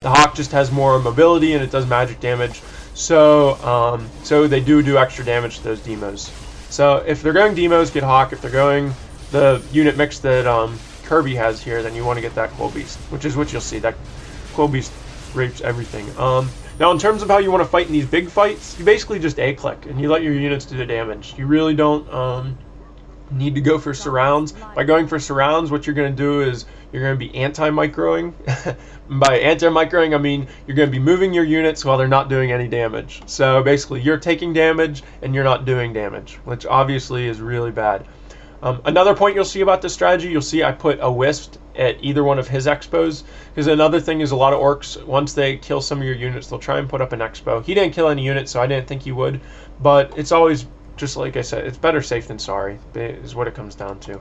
The Hawk just has more mobility and it does magic damage. So so they do extra damage to those demos. So if they're going demos, get Hawk. If they're going the unit mix that Kirby has here, then you want to get that Quill Beast, which is what you'll see. That Quill Beast rapes everything. Now in terms of how you want to fight in these big fights, you basically just A-click and you let your units do the damage. You really don't need to go for surrounds. By going for surrounds, what you're going to do is you're going to be anti-microing. By anti-microing, I mean you're going to be moving your units while they're not doing any damage. So basically you're taking damage and you're not doing damage, which obviously is really bad. Another point you'll see about this strategy, you'll see I put a wisp at either one of his expos, because another thing is a lot of orcs, once they kill some of your units, they'll try and put up an expo. He didn't kill any units, so I didn't think he would, but it's always, just like I said, it's better safe than sorry, is what it comes down to.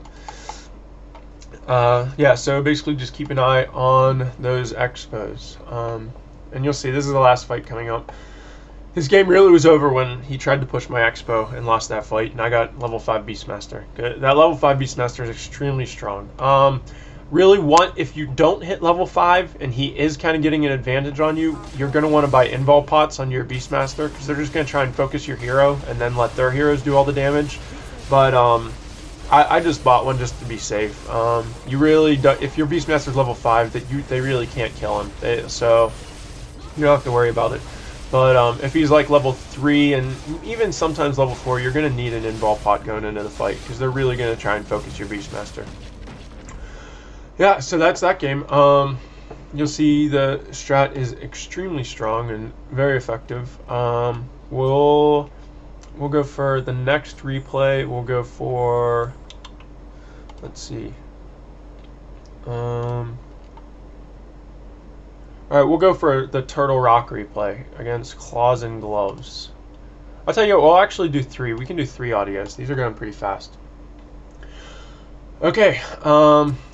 Yeah, so basically just keep an eye on those expos. And you'll see, this is the last fight coming up. His game really was over when he tried to push my expo and lost that fight, and I got level 5 Beastmaster. That level 5 Beastmaster is extremely strong. Really if you don't hit level 5 and he is kind of getting an advantage on you, you're going to want to buy invul pots on your Beastmaster, because they're just going to try and focus your hero and then let their heroes do all the damage. But I just bought one just to be safe. You really if your Beastmaster's level 5, they really can't kill him, so you don't have to worry about it. But if he's like level 3 and even sometimes level 4, you're going to need an invul pot going into the fight, because they're really going to try and focus your Beastmaster. Yeah, so that's that game. You'll see the strat is extremely strong and very effective. We'll go for the next replay. We'll go for, let's see. Alright, we'll go for the Turtle Rock replay against Claws and Gloves. I'll tell you what, we'll actually do 3. We can do 3 audios. These are going pretty fast. Okay,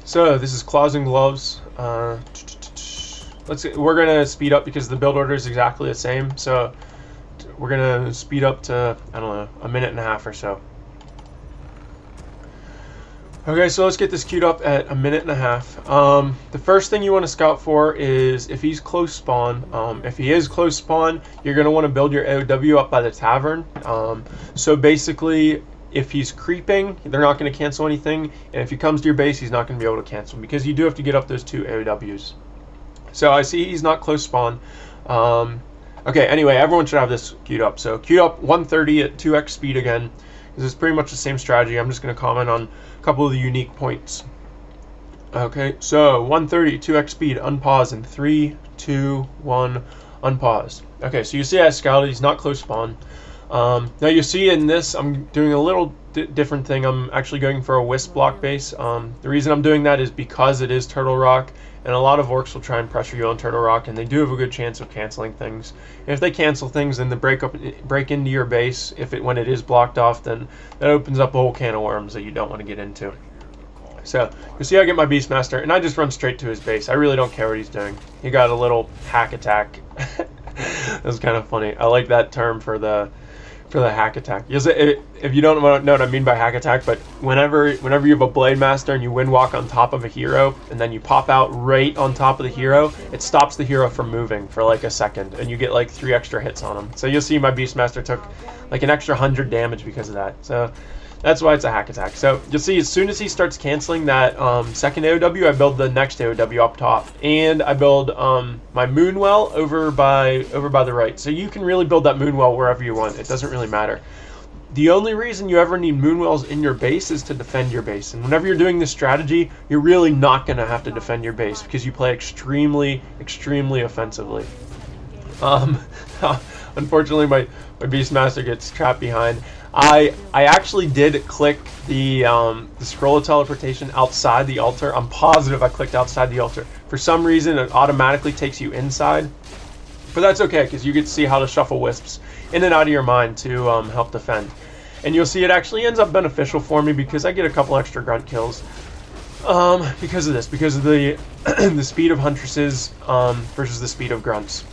so this is Claws and Gloves. We're going to speed up because the build order is exactly the same. So we're going to speed up to, I don't know, a minute and a half or so. Okay, so let's get this queued up at a minute and a half. The first thing you want to scout for is if he's close spawn. If he is close spawn, you're going to want to build your AOW up by the tavern. So basically, if he's creeping, they're not going to cancel anything. And if he comes to your base, he's not going to be able to cancel, because you do have to get up those 2 AOWs. So I see he's not close spawn. Okay, anyway, everyone should have this queued up. So queued up 130 at 2x speed again. This is pretty much the same strategy. I'm just going to comment on a couple of the unique points. Okay, so 130, 2x speed, unpause in 3, 2, 1, unpause. Okay, so you see I scouted, he's not close spawn. Now you see in this, I'm doing a little different thing. I'm actually going for a wisp block base. The reason I'm doing that is because it is Turtle Rock, and a lot of orcs will try and pressure you on Turtle Rock, and they do have a good chance of canceling things. And if they cancel things, then they break into your base. When it is blocked off, then that opens up a whole can of worms that you don't want to get into. So you see I get my Beastmaster, and I just run straight to his base. I really don't care what he's doing. He got a little hack attack. That was kind of funny. I like that term for the hack attack. If you don't know what I mean by hack attack, but whenever you have a Blade Master and you wind walk on top of a hero, and then you pop out right on top of the hero, it stops the hero from moving for like a second, and you get like 3 extra hits on him. So you'll see my Beastmaster took like an extra 100 damage because of that. So that's why it's a hack attack. So you'll see as soon as he starts canceling that second AOW, I build the next AOW up top, and I build my Moonwell over by the right. So you can really build that Moonwell wherever you want. It doesn't really matter. The only reason you ever need Moonwells in your base is to defend your base. And whenever you're doing this strategy, you're really not going to have to defend your base, because you play extremely, extremely offensively. Unfortunately, my Beastmaster gets trapped behind. I actually did click the scroll of teleportation outside the altar. I'm positive I clicked outside the altar. For some reason, it automatically takes you inside. But that's okay, because you get to see how to shuffle wisps in and out of your mind to help defend. And you'll see it actually ends up beneficial for me, because I get a couple extra grunt kills. Because of this, because of the the speed of huntresses versus the speed of grunts.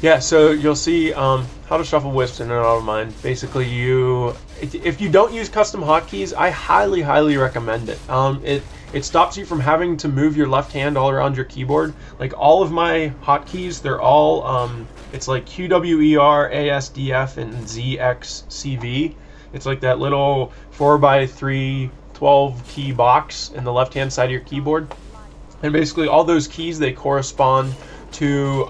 Yeah, so you'll see how to shuffle wisps in and out of mind. Basically, if you don't use custom hotkeys, I highly recommend it. it stops you from having to move your left hand all around your keyboard. Like all of my hotkeys, they're all it's like QWER, ASDF, and ZXCV. It's like that little 4x3 12 key box in the left hand side of your keyboard. And basically all those keys, they correspond to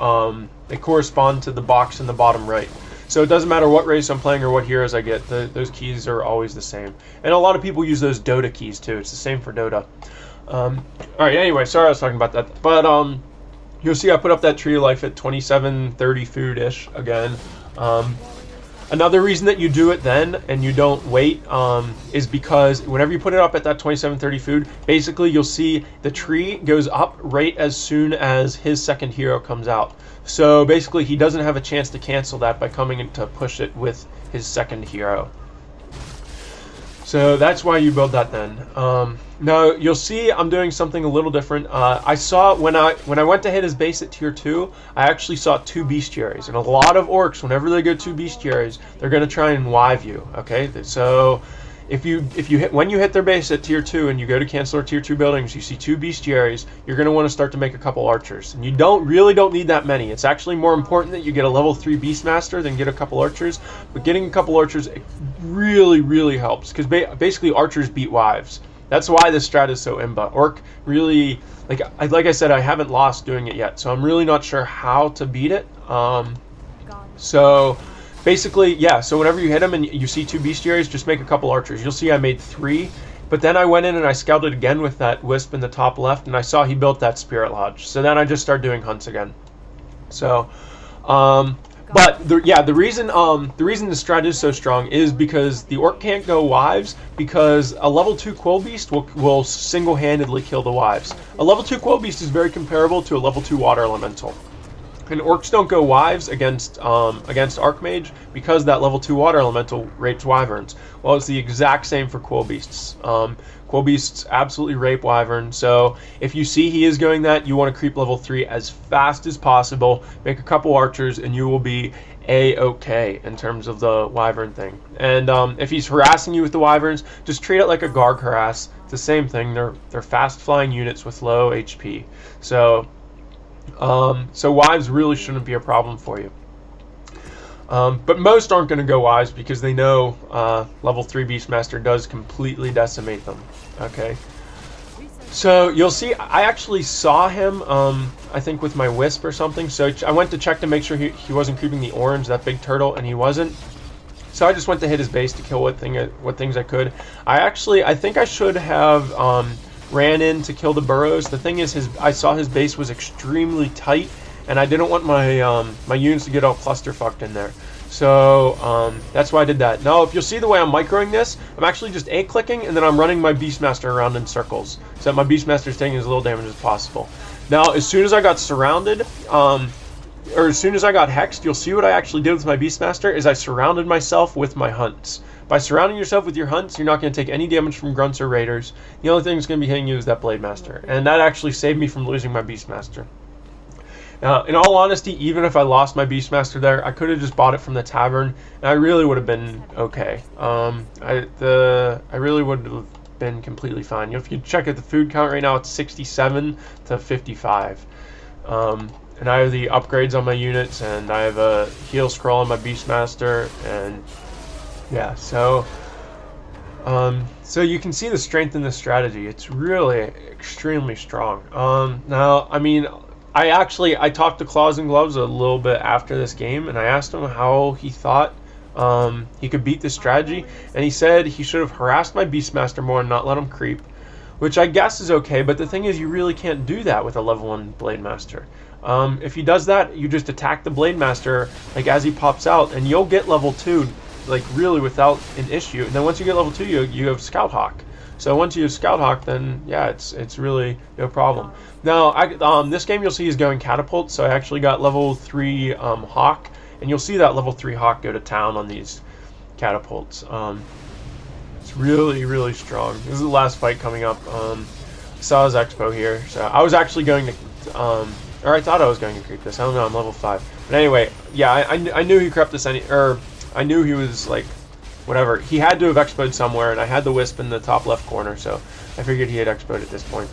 the box in the bottom right. So it doesn't matter what race I'm playing or what heroes I get, those keys are always the same. And a lot of people use those Dota keys too. It's the same for Dota. Alright, anyway, sorry I was talking about that. But you'll see I put up that tree of life at 2730 food-ish again. Another reason that you do it then and you don't wait is because whenever you put it up at that 2730 food, basically you'll see the tree goes up right as soon as his second hero comes out. So basically he doesn't have a chance to cancel that by coming in to push it with his second hero. So that's why you build that then. Now you'll see I'm doing something a little different. I saw when I went to hit his base at tier 2, I actually saw 2 bestiaries, and a lot of orcs, whenever they go 2 bestiaries, they're gonna try and wive you. Okay, so when you hit their base at tier 2 and you go to cancel or tier 2 buildings, you see 2 bestiaries, you're gonna want to start to make a couple archers, and you really don't need that many. It's actually more important that you get a level 3 beastmaster than get a couple archers. But getting a couple archers, it really helps, because basically archers beat wives. That's why this strat is so imba. Orc really, like I said, I haven't lost doing it yet, so I'm really not sure how to beat it. So basically, yeah, so whenever you hit him and you see 2 bestiaries, just make a couple archers. You'll see I made 3, but then I went in and I scouted again with that wisp in the top left, and I saw he built that spirit lodge. So then I just started doing hunts again. So, but the reason the strat is so strong is because the orc can't go wives, because a level 2 Quill Beast will single-handedly kill the wives. A level 2 Quill Beast is very comparable to a level 2 Water Elemental. And orcs don't go wives against Archmage because that level 2 Water Elemental rapes wyverns. Well, it's the exact same for Quill Beasts. Quill Beasts absolutely rape wyvern, so if you see he is going that, you want to creep level 3 as fast as possible, make a couple archers, and you will be A-okay in terms of the wyvern thing. And if he's harassing you with the wyverns, just treat it like a Garg harass. It's the same thing. They're fast-flying units with low HP. So wives really shouldn't be a problem for you. But most aren't going to go wives because they know level 3 Beastmaster does completely decimate them. Okay. So you'll see I actually saw him, I think with my wisp or something. So I went to check to make sure he wasn't creeping the orange, that big turtle, and he wasn't. So I just went to hit his base to kill what things I could. I think I should have ran in to kill the burrows. The thing is, I saw his base was extremely tight, and I didn't want my my units to get all clusterfucked in there. So that's why I did that. Now, if you'll see the way I'm microing this, I'm actually just A-clicking, and then I'm running my Beastmaster around in circles, so that my Beastmaster is taking as little damage as possible. Now, as soon as I got surrounded, or as soon as I got hexed, you'll see what I actually did with my Beastmaster is I surrounded myself with my hunts. By surrounding yourself with your hunts, you're not going to take any damage from grunts or raiders. The only thing that's going to be hitting you is that Blade Master, and that actually saved me from losing my Beastmaster. Now, in all honesty, even if I lost my Beastmaster there, I could have just bought it from the tavern, and I really would have been okay. I really would have been completely fine. If you check at the food count right now, it's 67 to 55. And I have the upgrades on my units, and I have a heal scroll on my Beastmaster, and yeah, so you can see the strength in this strategy. It's really extremely strong. Now, I mean, I talked to Claws and Gloves a little bit after this game, and I asked him how he thought he could beat this strategy, and he said he should have harassed my Beastmaster more and not let him creep, which I guess is okay, but the thing is, you really can't do that with a level 1 Blade Master. If he does that, you just attack the Blade Master like as he pops out, and you'll get level 2 like really without an issue. And then once you get level 2, you have Scout Hawk. So once you have Scout Hawk, then yeah, it's really no problem. Now, this game you'll see is going Catapult, so I actually got level 3 Hawk, and you'll see that level 3 Hawk go to town on these Catapults. It's really strong. This is the last fight coming up. I saw his expo here, so I was actually going to, or I thought I was going to creep this. I don't know, I'm level 5. But anyway, yeah, I knew he crept this, I knew he was like, whatever. He had to have expoed somewhere, and I had the wisp in the top left corner, so I figured he had expoed at this point.